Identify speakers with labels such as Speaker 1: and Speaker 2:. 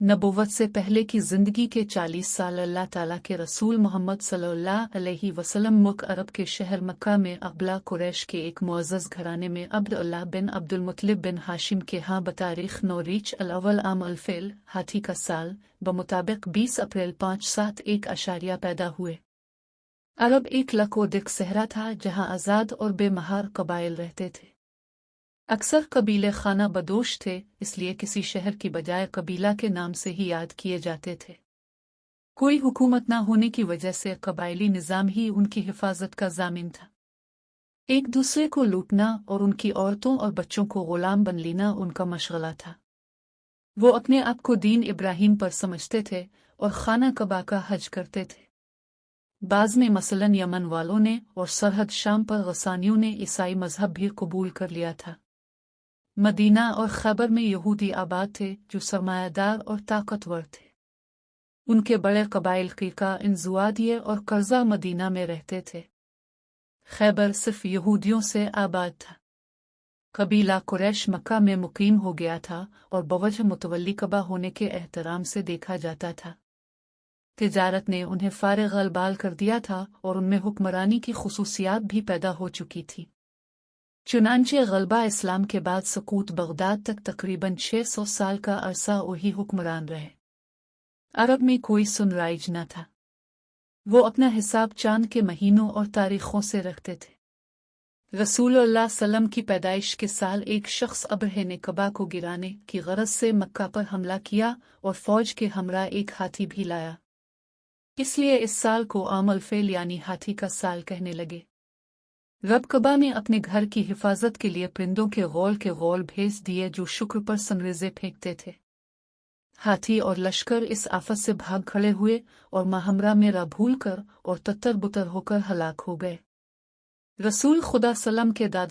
Speaker 1: नबुव्वत से पहले की ज़िंदगी के 40 साल अल्लाह ताला के रसूल मोहम्मद सल्लल्लाहु अलैहि वसल्लम मुल्क अरब के शहर मक्का में अब्ला कुरैश के एक मुअज़्ज़ज़ घराने में अब्दुल्लाह बिन अब्दुल मुत्तलिब बिन हाशिम के यहाँ बतारीख नौरीच अल-अव्वल आम अल-फ़िल हाथी का साल बमुताबिक 20 अप्रैल 571 पैदा हुए। अरब एक लकोदिक सहरा था जहाँ आज़ाद और बेमहार कबाइल रहते थे। अक्सर कबीले खाना बदोश थे, इसलिए किसी शहर की बजाय कबीला के नाम से ही याद किए जाते थे। कोई हुकूमत न होने की वजह से कबायली निज़ाम ही उनकी हिफाजत का ज़ामिन था। एक दूसरे को लूटना और उनकी औरतों और बच्चों को गुलाम बन लेना उनका मशगला था। वो अपने आप को दीन इब्राहिम पर समझते थे और खाना कबा का हज करते थे। बाज़ में मसलन यमन वालों ने और सरहद शाम पर गसानियों ने ईसाई मजहब भी कबूल कर लिया था। मदीना और खैबर में यहूदी आबाद थे जो सरमायादार और ताकतवर थे। उनके बड़े कबाइल क़ीक़ा, इंज़ुआदिये और कर्ज़ा मदीना में रहते थे। खैबर सिर्फ यहूदियों से आबाद था। कबीला कुरैश मक्का में मुकीम हो गया था और बवजह मुतवल्ली कबा होने के एहतराम से देखा जाता था। तिजारत ने उन्हें फारिग अलबाल कर दिया था और उनमें हुक्मरानी की खुसूसियात भी पैदा हो चुकी थी। चुनांचे गलबा इस्लाम के बाद सकूत बगदाद तक तकरीबन 600 साल का अरसा वही हुक्मरान रहे। अरब में कोई सुनराइज न था। वो अपना हिसाब चांद के महीनों और तारीखों से रखते थे। रसूलुल्लाह सल्लम की पैदाइश के साल एक शख्स अब्रहे ने कबा को गिराने की गरज से मक्का पर हमला किया और फौज के हमरा एक हाथी भी लाया। इसलिए इस साल को आम अल-फ़िल यानी हाथी का साल कहने लगे। रब कबा में अपने घर की हिफाजत के लिए परिंदों के गौल भेज दिए जो शुक्र पर संगरेज़े फेंकते थे। हाथी और लश्कर इस आफत से भाग खड़े हुए और माहमरा में रा भूल कर और तत्तर बुतर होकर हलाक हो गए। रसूल खुदा सल्लम के दादा